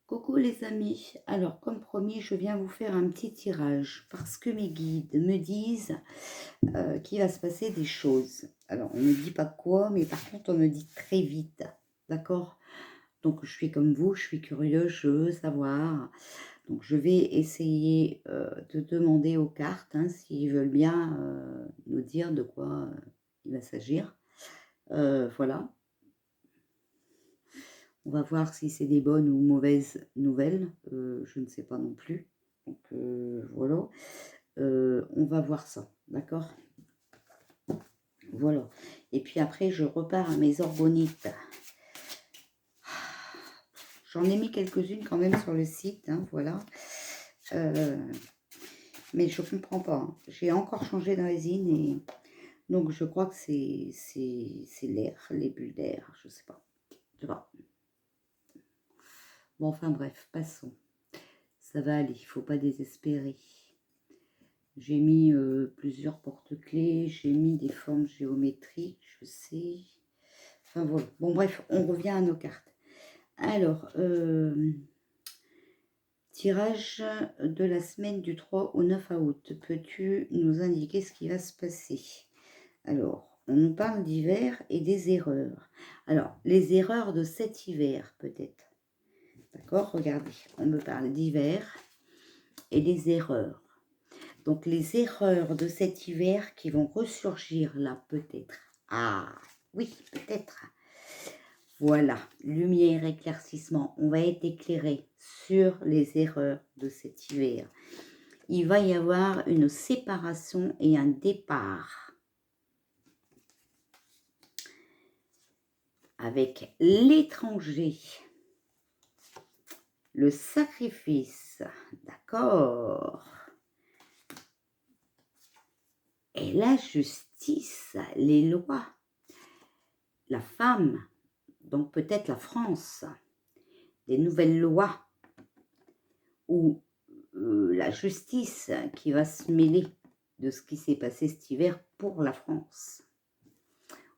Coucou les amis, alors comme promis je viens vous faire un petit tirage parce que mes guides me disent qu'il va se passer des choses. Alors on ne me dit pas quoi mais par contre on me dit très vite, d'accord? Donc je suis comme vous, je suis curieuse, je veux savoir. Donc je vais essayer de demander aux cartes hein, s'ils veulent bien nous dire de quoi il va s'agir. Voilà. On va voir si c'est des bonnes ou mauvaises nouvelles, je ne sais pas non plus. Donc voilà, on va voir ça, d'accord? Voilà. Et puis après, je repars à mes orgonites. J'en ai mis quelques-unes quand même sur le site, hein, voilà. Mais je comprends pas, hein. J'ai encore changé de résine et donc je crois que c'est l'air, les bulles d'air, je sais pas. Je sais pas. Bon, enfin bref, passons. Ça va aller, il faut pas désespérer. J'ai mis plusieurs porte-clés, j'ai mis des formes géométriques, je sais. Enfin voilà. Bon bref, on revient à nos cartes. Alors, tirage de la semaine du 3 au 9 août. Peux-tu nous indiquer ce qui va se passer? Alors, on nous parle d'hiver et des erreurs. Alors, les erreurs de cet hiver, peut-être. D'accord? Regardez, on me parle d'hiver et des erreurs. Donc, les erreurs de cet hiver qui vont ressurgir là, peut-être. Ah, oui, peut-être. Voilà, lumière, éclaircissement. On va être éclairé sur les erreurs de cet hiver. Il va y avoir une séparation et un départ. Avec l'étranger. Le sacrifice. D'accord. Et la justice, les lois. La femme, donc peut-être la France. Des nouvelles lois. Ou la justice qui va se mêler de ce qui s'est passé cet hiver pour la France.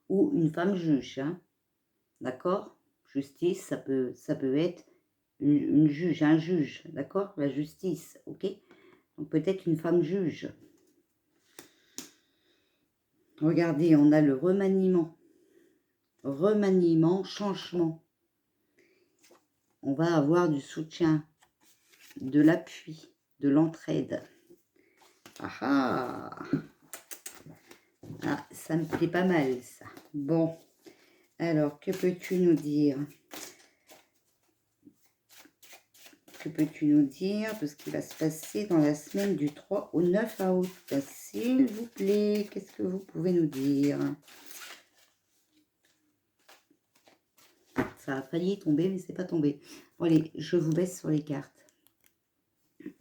Ou une femme juge, hein, d'accord? Justice, ça peut être une juge, un juge, d'accord? La justice, ok? Donc peut-être une femme juge. Regardez, on a le remaniement. Remaniement, changement. On va avoir du soutien, de l'appui, de l'entraide. Ah ah! Ah, ça me plaît pas mal, ça. Bon, alors, que peux-tu nous dire? Que peux-tu nous dire de ce qui va se passer dans la semaine du 3 au 9 août? S'il vous plaît, qu'est-ce que vous pouvez nous dire? Ça a failli tomber, mais c'est pas tombé. Bon, allez, je vous baisse sur les cartes.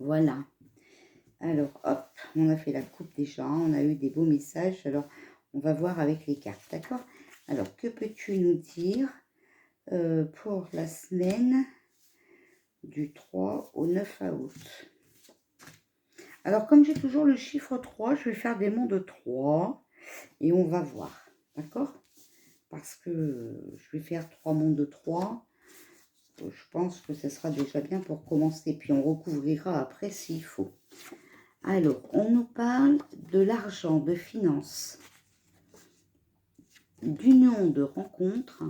Voilà. Alors, hop, on a fait la coupe déjà, on a eu des beaux messages. Alors, on va voir avec les cartes, d'accord? Alors, que peux-tu nous dire pour la semaine du 3 au 9 août? Alors, comme j'ai toujours le chiffre 3, je vais faire des monts de 3 et on va voir, d'accord? Parce que je vais faire 3 monts de 3. Je pense que ce sera déjà bien pour commencer. Puis, on recouvrira après s'il faut. Alors, on nous parle de l'argent, de finances, d'union, de rencontres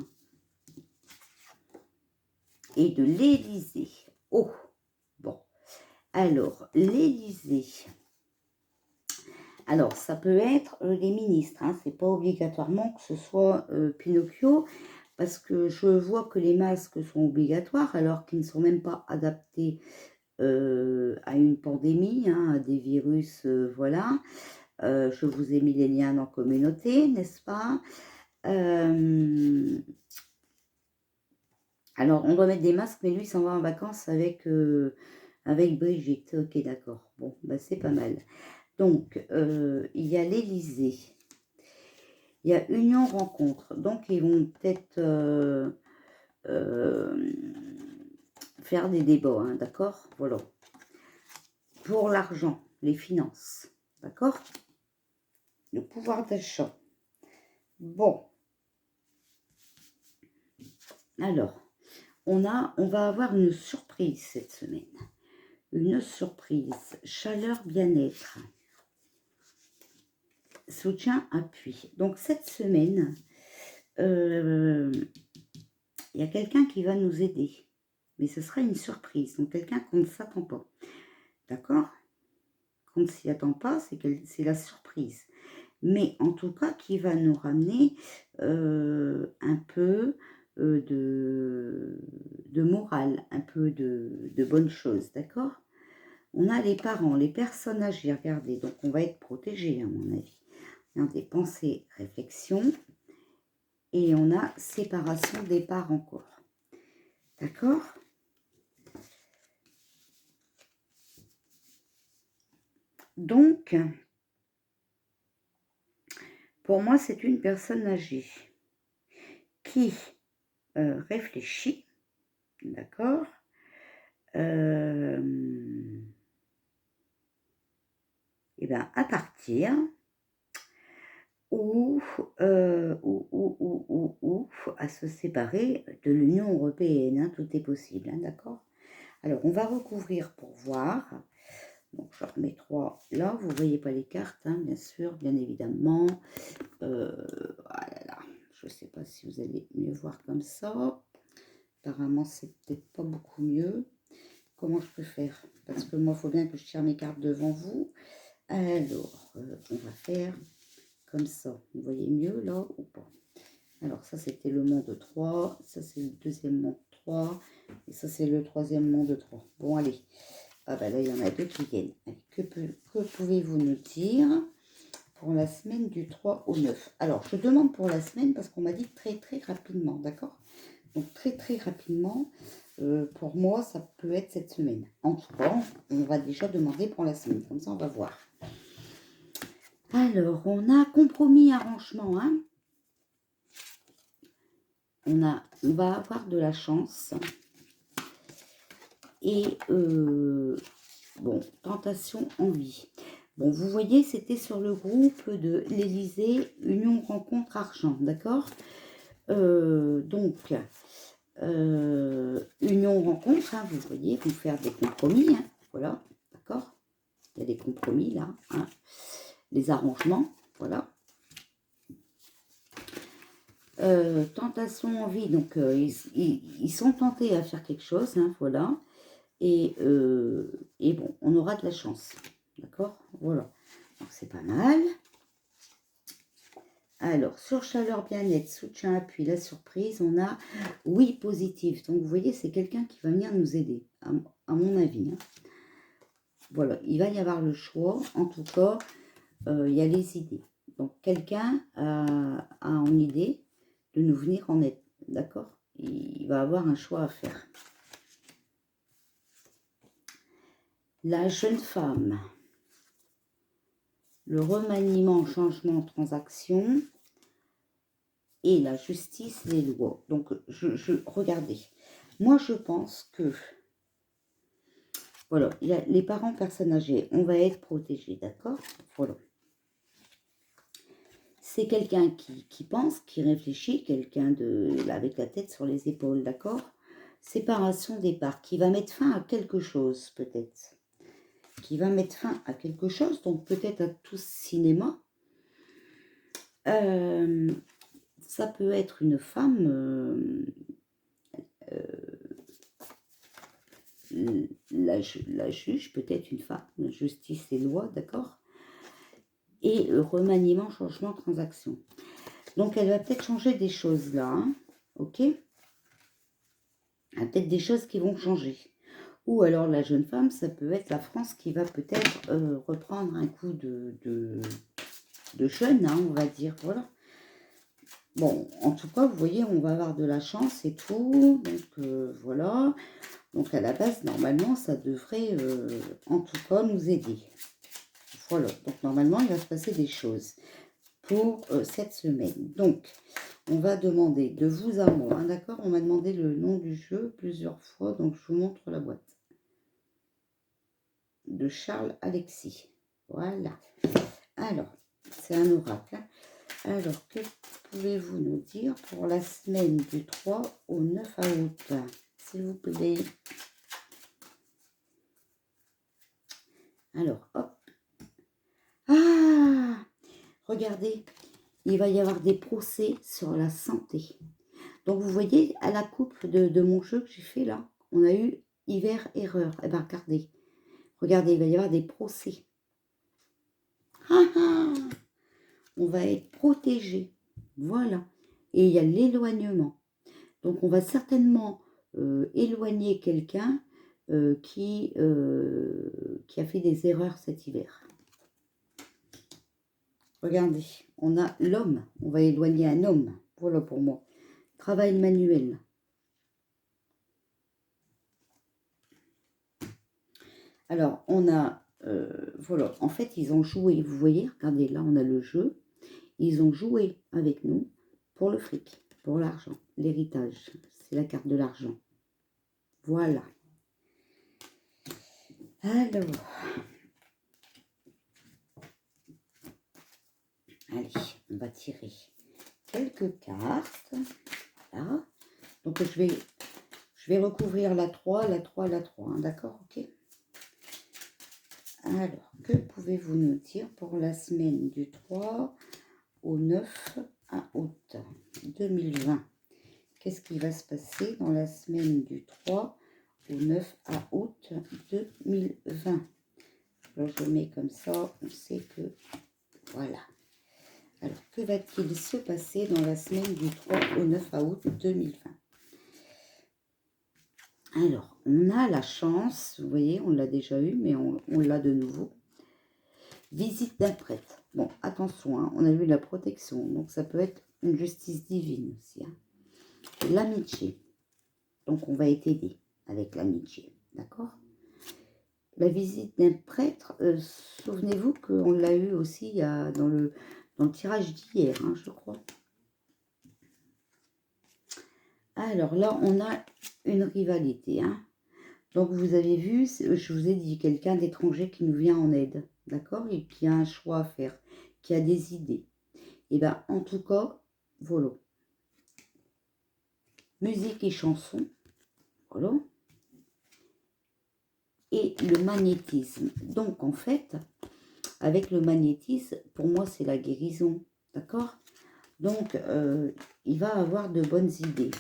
et de l'Élysée. Oh, bon. Alors, l'Élysée. Alors, ça peut être les ministres, hein, c'est pas obligatoirement que ce soit Pinocchio, parce que je vois que les masques sont obligatoires, alors qu'ils ne sont même pas adaptés à une pandémie, hein, à des virus, voilà. Je vous ai mis les liens dans communauté, n'est-ce pas? Alors, on doit mettre des masques, mais lui s'en va en vacances avec Brigitte. Ok, d'accord. Bon, bah, c'est pas mal. Donc, il y a l'Élysée. Il y a Union Rencontre. Donc, ils vont peut-être faire des débats, hein, d'accord? Voilà. Pour l'argent, les finances, d'accord? Le pouvoir d'achat. Bon. Alors, on va avoir une surprise cette semaine. Une surprise. Chaleur, bien-être. Soutien, appui. Donc cette semaine, il y a quelqu'un qui va nous aider. Mais ce sera une surprise. Donc quelqu'un qu'on ne s'attend pas. D'accord? Qu'on ne s'y attend pas, c'est la surprise. Mais en tout cas, qui va nous ramener un peu de morale, un peu de bonnes choses, d'accord? On a les parents, les personnes âgées, regardez, donc on va être protégé à mon avis. Regardez, pensée, réflexion, et on a séparation des parents encore, d'accord? Donc, pour moi, c'est une personne âgée qui réfléchit, d'accord? Et bien, à partir ou à se séparer de l'Union européenne, hein, tout est possible, hein, d'accord? Alors, on va recouvrir pour voir. Donc, je remets 3 là, vous ne voyez pas les cartes, hein, bien sûr, bien évidemment. Voilà, je ne sais pas si vous allez mieux voir comme ça. Apparemment, c'est peut-être pas beaucoup mieux. Comment je peux faire? Parce que moi, il faut bien que je tire mes cartes devant vous. Alors, on va faire comme ça. Vous voyez mieux là ou pas? Alors, ça, c'était le monde 3. Ça, c'est le deuxième monde 3. Et ça, c'est le troisième monde 3. Bon, allez. Ah, bah là, il y en a 2 qui viennent. Allez, que pouvez-vous nous dire pour la semaine du 3 au 9? Alors, je demande pour la semaine parce qu'on m'a dit très, très rapidement. D'accord? Donc, très, très rapidement. Pour moi, ça peut être cette semaine. En tout cas, on va déjà demander pour la semaine. Comme ça, on va voir. Alors, on a compromis, arrangement. Hein. On va avoir de la chance. Et, bon, tentation, envie. Bon, vous voyez, c'était sur le groupe de l'Élysée, Union Rencontre Argent. D'accord? Donc, Union Rencontre, hein, vous voyez, vont faire des compromis. Hein, voilà, d'accord? Il y a des compromis là. Hein, les arrangements, voilà. Tentation, envie, donc ils sont tentés à faire quelque chose, hein, voilà. Et bon, on aura de la chance, d'accord? Voilà, donc c'est pas mal. Alors, sur chaleur, bien-être, soutien, appui, la surprise, on a oui positif. Donc, vous voyez, c'est quelqu'un qui va venir nous aider, à mon avis. Hein. Voilà, il va y avoir le choix. En tout cas, il y a les idées. Donc, quelqu'un a en idée de nous venir en aide, d'accord? Il va avoir un choix à faire. La jeune femme. Le remaniement, changement, transaction. Et la justice, les lois. Donc, regardez. Moi, je pense que, voilà, il y a les parents, personnes âgées, on va être protégés, d'accord? Voilà. C'est quelqu'un qui pense, qui réfléchit, quelqu'un avec la tête sur les épaules, d'accord? Séparation des parts, qui va mettre fin à quelque chose, peut-être. Qui va mettre fin à quelque chose, donc peut-être à tout cinéma. Ça peut être une femme... la juge, peut-être une femme, la justice et loi, d'accord? Et remaniement, changement, transaction. Donc, elle va peut-être changer des choses là, hein, ok? Il y a peut-être des choses qui vont changer. Ou alors, la jeune femme, ça peut être la France qui va peut-être reprendre un coup de jeune, hein, on va dire, voilà. Bon, en tout cas, vous voyez, on va avoir de la chance et tout, donc voilà. Donc, à la base, normalement, ça devrait, en tout cas, nous aider. Voilà, donc normalement, il va se passer des choses pour cette semaine. Donc, on va demander de vous à moi, hein, d'accord? On m'a demandé le nom du jeu plusieurs fois, donc je vous montre la boîte. De Charles Alexis. Voilà. Alors, c'est un oracle. Hein. Alors, que pouvez-vous nous dire pour la semaine du 3 au 9 août, s'il vous plaît. Alors, hop. Ah! Regardez, il va y avoir des procès sur la santé. Donc, vous voyez, à la coupe de mon jeu que j'ai fait là, on a eu hiver, erreur. Eh bien, regardez. Regardez, il va y avoir des procès. Ah, ah! On va être protégé. Voilà. Et il y a l'éloignement. Donc, on va certainement éloigner quelqu'un qui a fait des erreurs cet hiver. Regardez, on a l'homme. On va éloigner un homme. Voilà pour moi. Travail manuel. Alors, on a... voilà. En fait, ils ont joué. Vous voyez, regardez, là, on a le jeu. Ils ont joué avec nous pour le fric, pour l'argent, l'héritage. C'est la carte de l'argent. Voilà. Alors... Allez, on va tirer quelques cartes. Voilà. Donc, je vais recouvrir la 3, la 3, la 3. Hein, d'accord, ok. Alors, que pouvez-vous nous dire pour la semaine du 3 au 9 à août 2020? Qu'est-ce qui va se passer dans la semaine du 3 au 9 à août 2020? Alors, je mets comme ça, on sait que... Voilà. Alors, que va-t-il se passer dans la semaine du 3 au 9 août 2020? Alors, on a la chance, vous voyez, on l'a déjà eu, mais on l'a de nouveau. Visite d'un prêtre. Bon, attention, hein, on a eu la protection, donc ça peut être une justice divine aussi. Hein. L'amitié. Donc, on va être aidé avec l'amitié, d'accord? La visite d'un prêtre, souvenez-vous qu'on l'a eu aussi dans le tirage d'hier, hein, je crois. Alors là, on a une rivalité. Hein. Donc, vous avez vu, je vous ai dit, quelqu'un d'étranger qui nous vient en aide, d'accord? Et qui a un choix à faire, qui a des idées. Et bien, en tout cas, voilà. Musique et chanson, voilà. Et le magnétisme. Donc, en fait, avec le magnétisme, pour moi, c'est la guérison, d'accord? Donc, il va avoir de bonnes idées.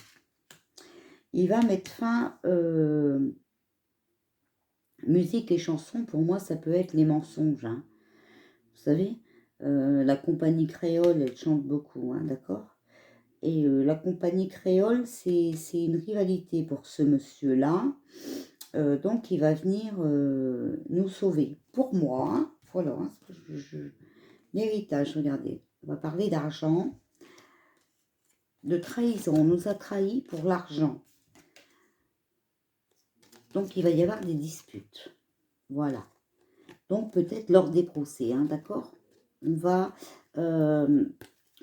Il va mettre fin... musique et chansons, pour moi, ça peut être les mensonges. Hein. Vous savez, la compagnie créole, elle chante beaucoup, hein, d'accord? Et la compagnie créole, c'est une rivalité pour ce monsieur-là. Donc, il va venir nous sauver. Pour moi, hein, voilà, hein, l'héritage, regardez. On va parler d'argent, de trahison. On nous a trahis pour l'argent. Donc, il va y avoir des disputes. Voilà. Donc, peut-être lors des procès, hein, d'accord? On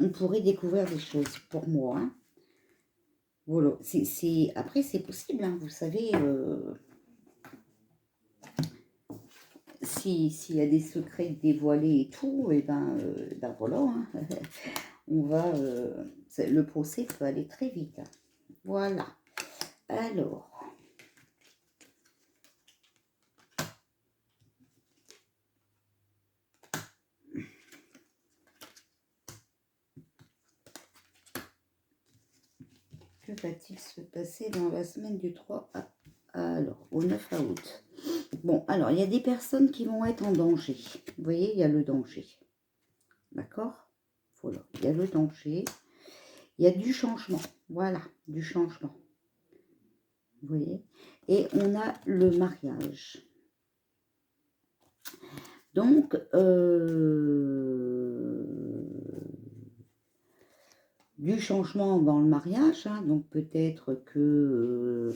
pourrait découvrir des choses pour moi. Hein. Voilà. Après, c'est possible, hein, vous savez, s'il y a des secrets dévoilés et tout, et ben voilà, hein. Le procès peut aller très vite. Hein. Voilà. Alors... Que va-t-il se passer dans la semaine du 3 au 9 août? Bon, alors, il y a des personnes qui vont être en danger. Vous voyez, il y a le danger. D'accord? Voilà, il y a le danger. Il y a du changement. Voilà, du changement. Vous voyez? Et on a le mariage. Donc, du changement dans le mariage. Hein, donc, peut-être que...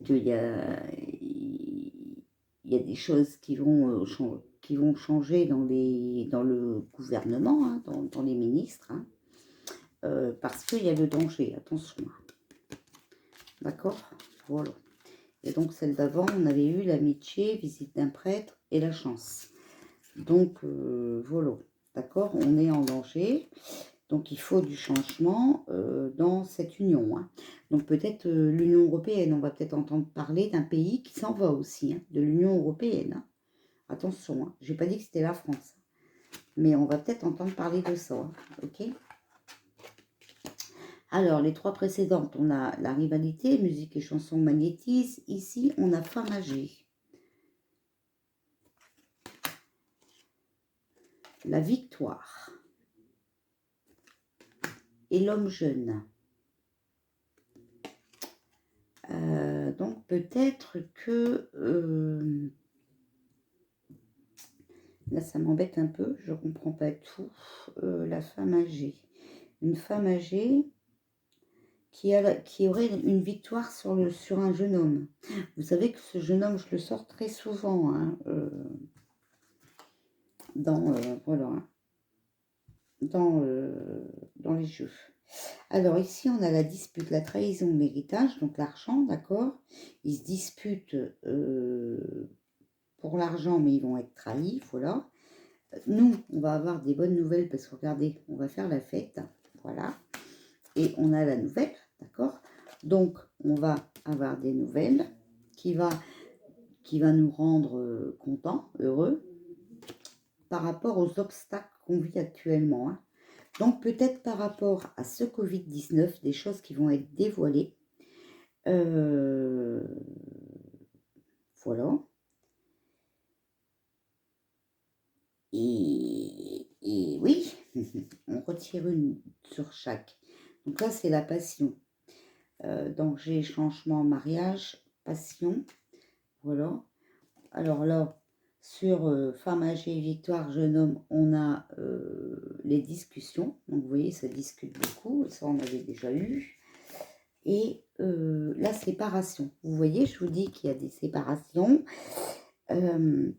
qu'il y a des choses qui vont changer dans le gouvernement, hein, dans les ministres, hein, parce qu'il y a le danger, attention. D'accord? Voilà. Et donc, celle d'avant, on avait eu l'amitié, visite d'un prêtre et la chance. Donc, voilà. D'accord? On est en danger. Donc, il faut du changement dans cette union. Hein. Donc, peut-être l'Union européenne, on va peut-être entendre parler d'un pays qui s'en va aussi, hein, de l'Union européenne. Hein. Attention, hein, je n'ai pas dit que c'était la France. Mais on va peut-être entendre parler de ça. Hein, ok. Alors, les 3 précédentes, on a la rivalité, musique et chanson, magnétisme. Ici, on a femme âgée. La victoire. Et l'homme jeune. Donc, peut-être que... là, ça m'embête un peu. Je ne comprends pas tout. La femme âgée. Une femme âgée... Qui aurait une victoire sur un jeune homme. Vous savez que ce jeune homme, je le sors très souvent hein, voilà, hein, dans les jeux. Alors ici, on a la dispute, la trahison, l'héritage, donc l'argent, d'accord. Ils se disputent pour l'argent, mais ils vont être trahis, voilà. Nous, on va avoir des bonnes nouvelles parce que regardez, on va faire la fête, voilà. Et on a la nouvelle, d'accord. Donc, on va avoir des nouvelles qui va nous rendre contents, heureux, par rapport aux obstacles qu'on vit actuellement. Hein. Donc, peut-être par rapport à ce Covid-19, des choses qui vont être dévoilées. Voilà. Et oui, on retire une sur chaque. Donc là, c'est la passion. Danger, changement, mariage, passion. Voilà. Alors là, sur femme âgée, victoire, jeune homme, on a les discussions. Donc vous voyez, ça discute beaucoup. Ça, on avait déjà eu. Et la séparation. Vous voyez, je vous dis qu'il y a des séparations. Il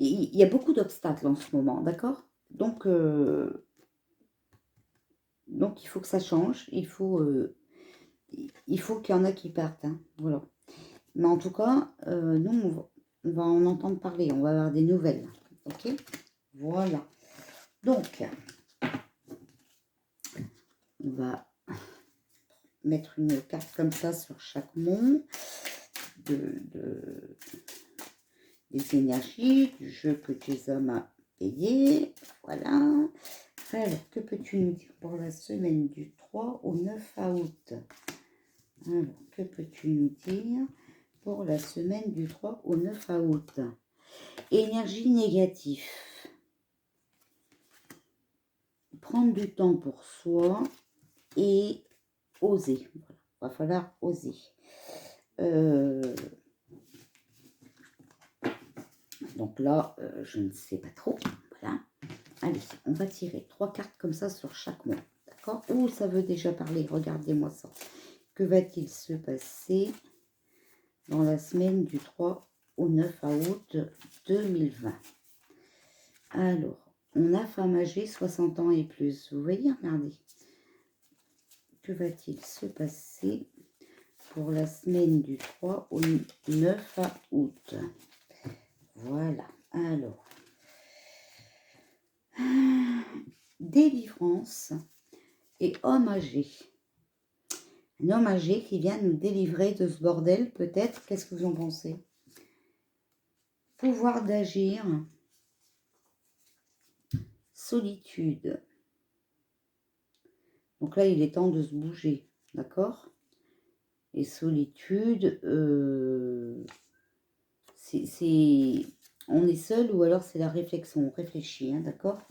y a beaucoup d'obstacles en ce moment, d'accord ? Donc, il faut que ça change. Il faut qu'il y en a qui partent. Hein, voilà. Mais en tout cas, nous, on va en entendre parler. On va avoir des nouvelles. Ok ? Voilà. Donc, on va mettre une carte comme ça sur chaque mont des énergies, du jeu que Jason a payé. Voilà. Alors, que peux-tu nous dire pour la semaine du 3 au 9 août? Alors, que peux-tu nous dire pour la semaine du 3 au 9 août? Énergie négative. Prendre du temps pour soi et oser. Voilà. Va falloir oser. Donc là, je ne sais pas trop. Voilà. Allez, on va tirer 3 cartes comme ça sur chaque mois. D'accord? Oh, ça veut déjà parler. Regardez-moi ça. Que va-t-il se passer dans la semaine du 3 au 9 août 2020? Alors, on a femme âgée, 60 ans et plus. Vous voyez, regardez. Que va-t-il se passer pour la semaine du 3 au 9 août? Voilà. Alors, délivrance et homme âgé. Un homme âgé qui vient nous délivrer de ce bordel, peut-être. Qu'est-ce que vous en pensez? Pouvoir d'agir. Solitude. Donc là, il est temps de se bouger. D'accord? Et solitude, on est seul ou alors c'est la réflexion. On réfléchit, hein, d'accord?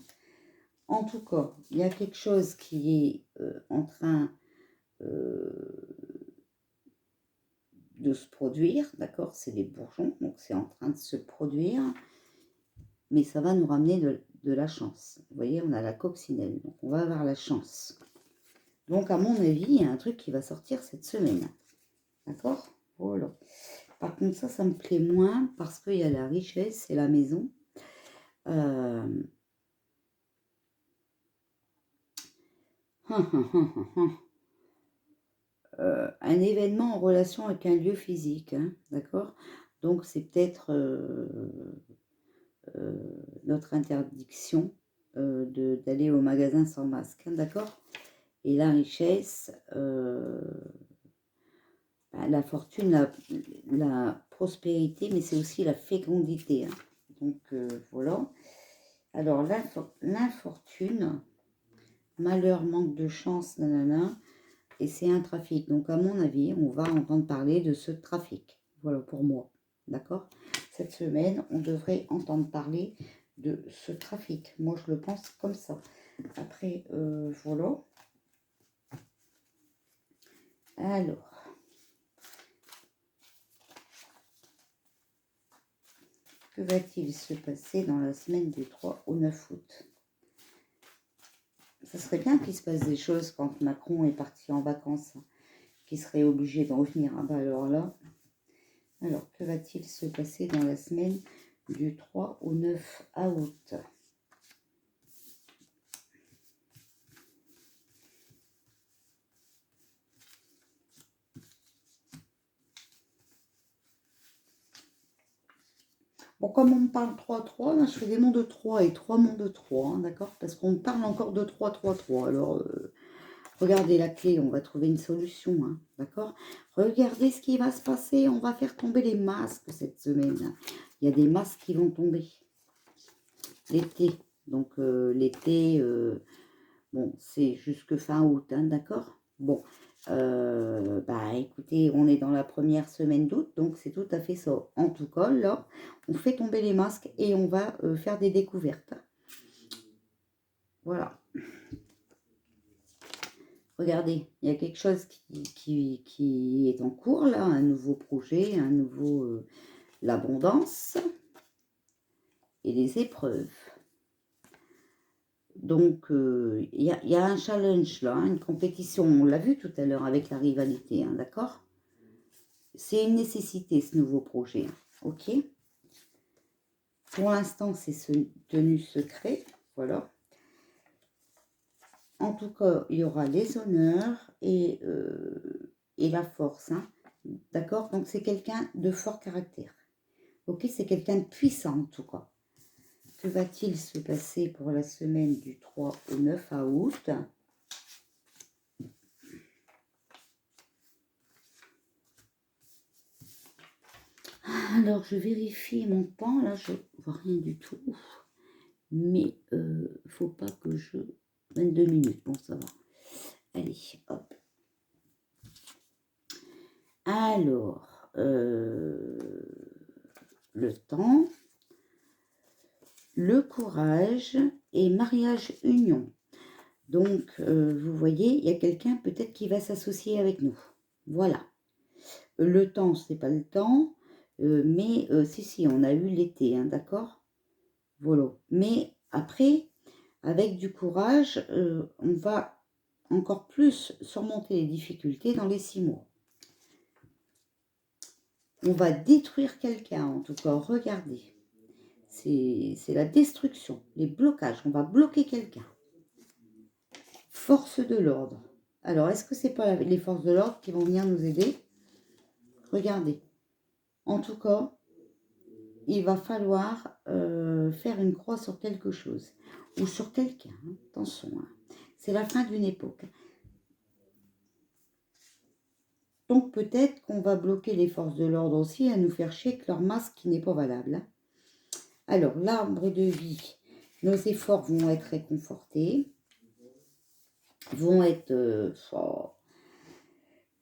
En tout cas, il y a quelque chose qui est en train de se produire, d'accord? C'est les bourgeons, donc c'est en train de se produire, mais ça va nous ramener de la chance. Vous voyez, on a la coccinelle, donc on va avoir la chance. Donc, à mon avis, il y a un truc qui va sortir cette semaine. D'accord? Voilà. Par contre, ça me plaît moins parce qu'il y a la richesse et la maison. Un événement en relation avec un lieu physique. Hein, d'accord? Donc, c'est peut-être notre interdiction. d'aller au magasin sans masque, hein, d'accord? Et la richesse, la fortune, la prospérité, mais c'est aussi la fécondité, hein. Donc, voilà. Alors, l'infortune, malheur, manque de chance, nanana, et c'est un trafic. Donc, à mon avis, on va entendre parler de ce trafic. Voilà, pour moi. D'accord? Cette semaine, on devrait entendre parler de ce trafic. Moi, je le pense comme ça. Après, voilà. Alors, que va-t-il se passer dans la semaine du 3 au 9 août? Ça serait bien qu'il se passe des choses quand Macron est parti en vacances, hein, qu'il serait obligé de revenir. Ah bah alors là, alors que va-t-il se passer dans la semaine du 3 au 9 août? Bon, comme on me parle 3-3, là, je fais des monts de 3 et 3 monts de 3, hein, d'accord? Parce qu'on me parle encore de 3-3-3. Alors, regardez la clé, on va trouver une solution, hein, d'accord? Regardez ce qui va se passer, on va faire tomber les masques cette semaine. Il y a des masques qui vont tomber. L'été, donc l'été, bon, c'est jusque fin août, hein, d'accord? Bon, bah écoutez, on est dans la première semaine d'août, donc c'est tout à fait ça. En tout cas, là, on fait tomber les masques et on va faire des découvertes. Voilà. Regardez, il y a quelque chose qui est en cours, là, un nouveau projet, un nouveau... l'abondance et les épreuves. Donc, il y a un challenge, là, hein, une compétition. On l'a vu tout à l'heure avec la rivalité, hein, d'accord? C'est une nécessité, ce nouveau projet, hein, ok? Pour l'instant, c'est tenu secret, voilà. En tout cas, il y aura les honneurs et la force, hein, d'accord? Donc, c'est quelqu'un de fort caractère, ok? C'est quelqu'un de puissant, en tout cas. Que va-t-il se passer pour la semaine du 3 au 9 août? Alors, je vérifie mon temps. Là, je vois rien du tout. Mais faut pas que je... 22 minutes, bon, ça va. Allez, hop. Alors, le temps, le courage et mariage union. Donc, vous voyez, il y a quelqu'un peut-être qui va s'associer avec nous. Voilà. Le temps, c'est pas le temps, mais si, on a eu l'été, hein, d'accord? Voilà. Mais après, avec du courage, on va encore plus surmonter les difficultés dans les 6 mois. On va détruire quelqu'un, en tout cas, regardez. C'est la destruction, les blocages. On va bloquer quelqu'un. Force de l'ordre. Alors, est-ce que c'est pas les forces de l'ordre qui vont venir nous aider? Regardez. En tout cas, il va falloir faire une croix sur quelque chose. Ou sur quelqu'un. Hein. Attention. Hein. C'est la fin d'une époque. Donc peut-être qu'on va bloquer les forces de l'ordre aussi à nous faire chier avec leur masque qui n'est pas valable. Hein. Alors, l'arbre de vie. Nos efforts vont être réconfortés. Vont être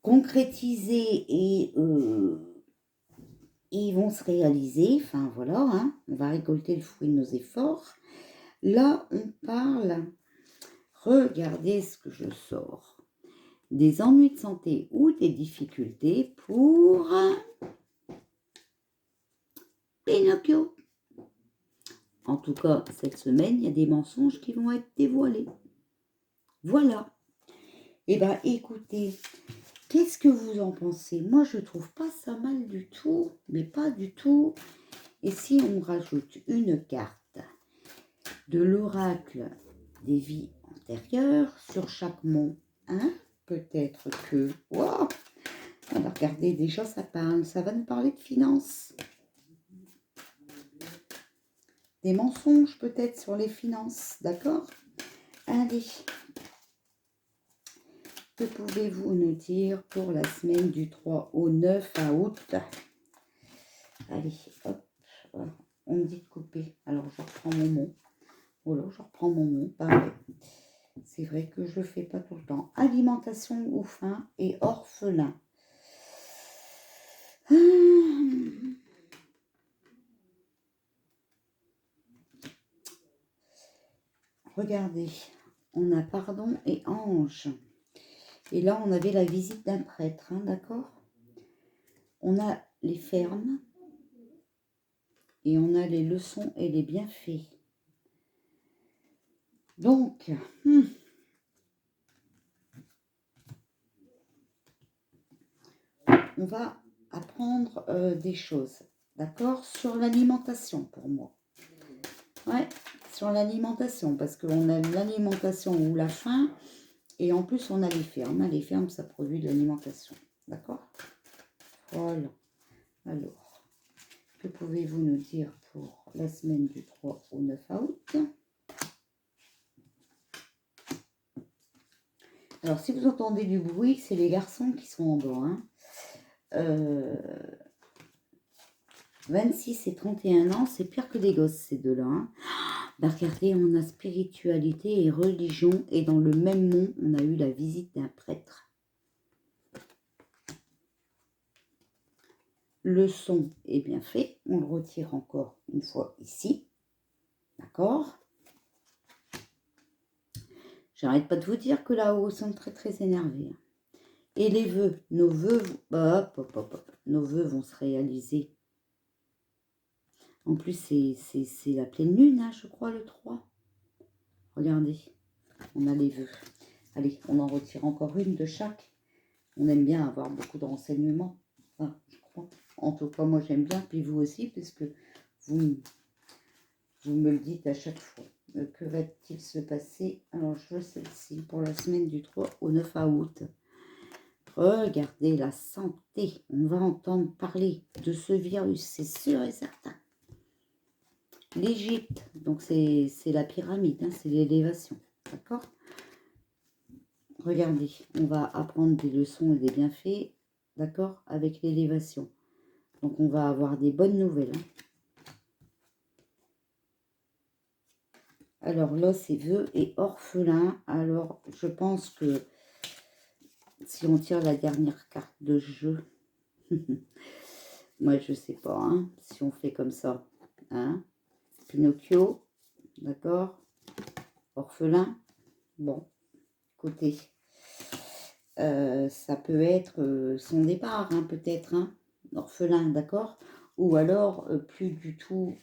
concrétisés et ils vont se réaliser. Enfin voilà, hein, on va récolter le fruit de nos efforts. Là, on parle, regardez ce que je sors, des ennuis de santé ou des difficultés pour Pinocchio. En tout cas, cette semaine, il y a des mensonges qui vont être dévoilés. Voilà. Eh bien, écoutez, qu'est-ce que vous en pensez? Moi, je trouve pas ça mal du tout, mais pas du tout. Et si on rajoute une carte de l'oracle des vies antérieures sur chaque mot, hein, peut-être que... Wow, alors regardez, déjà ça parle, ça va nous parler de finances. des mensonges peut-être sur les finances, d'accord? Allez, que pouvez-vous nous dire pour la semaine du 3 au 9 août? Allez, hop, voilà. On me dit de couper, alors je reprends mon mot. Voilà, je reprends mon mot, pareil. C'est vrai que je le fais pas tout le temps. Alimentation ou faim et orphelin. Regardez, on a pardon et ange. Et là, on avait la visite d'un prêtre, hein, d'accord? On a les fermes et on a les leçons et les bienfaits. Donc, on va apprendre des choses, d'accord? Sur l'alimentation pour moi. Ouais, sur l'alimentation, parce qu'on a l'alimentation ou la faim, et en plus on a les fermes. Les fermes, ça produit de l'alimentation, d'accord? Voilà. Alors, que pouvez-vous nous dire pour la semaine du 3 au 9 août? Alors, si vous entendez du bruit, c'est les garçons qui sont en bas. Hein. 26 et 31 ans, c'est pire que des gosses, ces deux-là. Hein. Bah, regardez, on a spiritualité et religion, et dans le même mot, on a eu la visite d'un prêtre. Le son est bien fait, on le retire encore une fois ici, d'accord? J'arrête pas de vous dire que là-haut, ils sont très très énervés. Et les vœux, nos vœux, nos vœux vont se réaliser. En plus, c'est la pleine lune, hein, je crois, le 3. Regardez, on a les vœux. Allez, on en retire encore une de chaque. On aime bien avoir beaucoup de renseignements. Enfin, je crois. En tout cas, moi, j'aime bien. Puis vous aussi, puisque vous me le dites à chaque fois. Que va-t-il se passer? Alors, je veux celle-ci pour la semaine du 3 au 9 août. Regardez la santé. On va entendre parler de ce virus, c'est sûr et certain. L'Égypte, donc c'est la pyramide, hein, c'est l'élévation, d'accord? Regardez, on va apprendre des leçons et des bienfaits, d'accord, avec l'élévation. Donc on va avoir des bonnes nouvelles. Hein. Alors là, c'est vœux et orphelin. Alors, je pense que si on tire la dernière carte de jeu, moi je sais pas, hein, si on fait comme ça, hein, Pinocchio, d'accord, orphelin, bon, côté, ça peut être son départ, hein, peut-être, hein, orphelin, d'accord, ou alors plus du tout,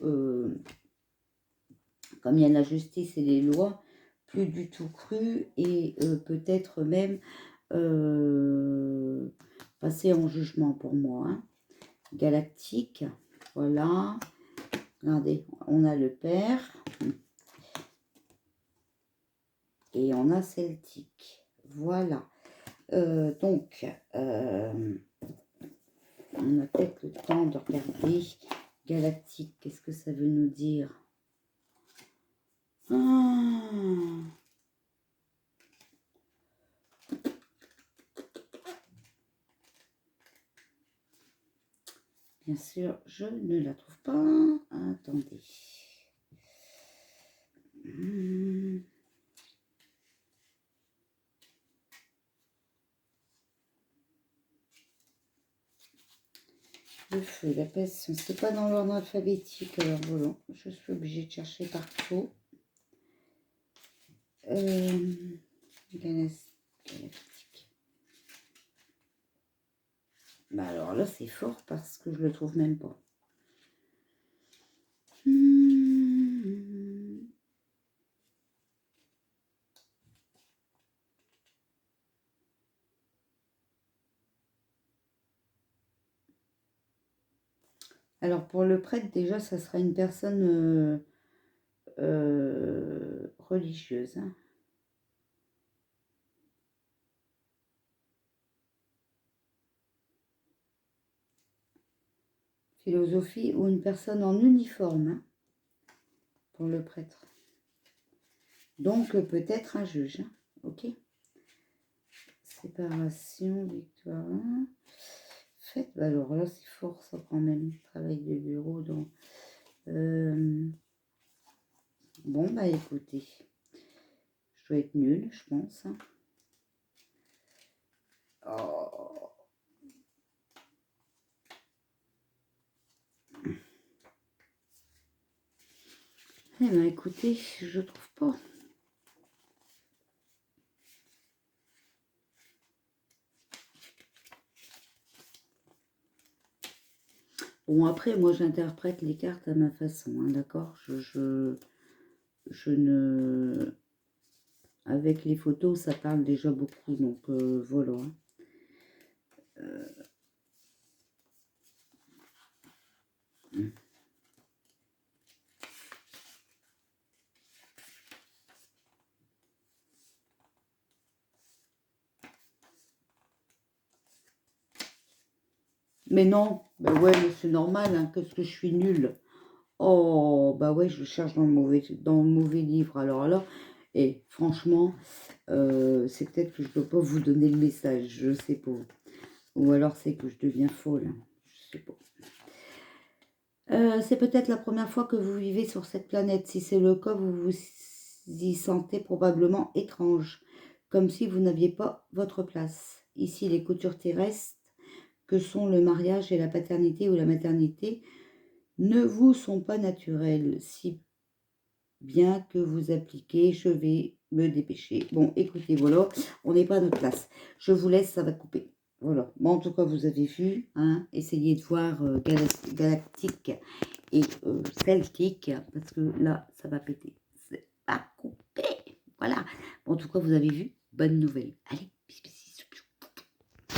comme il y a la justice et les lois, plus du tout cru et peut-être même passer en jugement pour moi, hein. Galactique, voilà. Regardez, on a le père et on a celtique. Voilà. Donc, on a peut-être le temps de regarder galactique. Qu'est-ce que ça veut nous dire? Bien sûr, je ne la trouve pas. Attendez. Le feu, la passion, c'est pas dans l'ordre alphabétique, alors voilà, je suis obligée de chercher partout. Galactique. Bah alors là, c'est fort parce que je le trouve même pas. Alors pour le prêtre, déjà, ça sera une personne religieuse. Hein. Philosophie ou une personne en uniforme. Hein. pour le prêtre. Donc, peut-être un juge. Hein. Ok. Séparation, victoire. Faites. Bah alors là, c'est fort, ça, quand même. Travail de bureau. Donc, bon, bah écoutez. Je dois être nulle, je pense. Hein. Oh. Eh ben écoutez, je trouve pas. Bon, après, moi, j'interprète les cartes à ma façon, hein, d'accord, je ne... Avec les photos, ça parle déjà beaucoup, donc voilà. Hein. Mais non, bah ouais, mais c'est normal, hein, qu'est-ce que je suis nulle. Oh, bah ouais, je cherche dans le mauvais livre. Alors là, et franchement, c'est peut-être que je ne peux pas vous donner le message, je sais pas. Ou alors c'est que je deviens folle, hein, je sais pas. C'est peut-être la première fois que vous vivez sur cette planète. Si c'est le cas, vous vous y sentez probablement étrange, comme si vous n'aviez pas votre place. Ici, les coutures terrestres, que sont le mariage et la paternité ou la maternité, ne vous sont pas naturelles, si bien que vous appliquez. Je vais me dépêcher. Bon, écoutez, voilà, on n'est pas à notre place. Je vous laisse, ça va couper. Voilà. Bon, en tout cas, vous avez vu, hein, essayez de voir galactique et celtique, parce que là, ça va péter. C'est pas coupé. Voilà. Bon, en tout cas, vous avez vu, bonne nouvelle. Allez.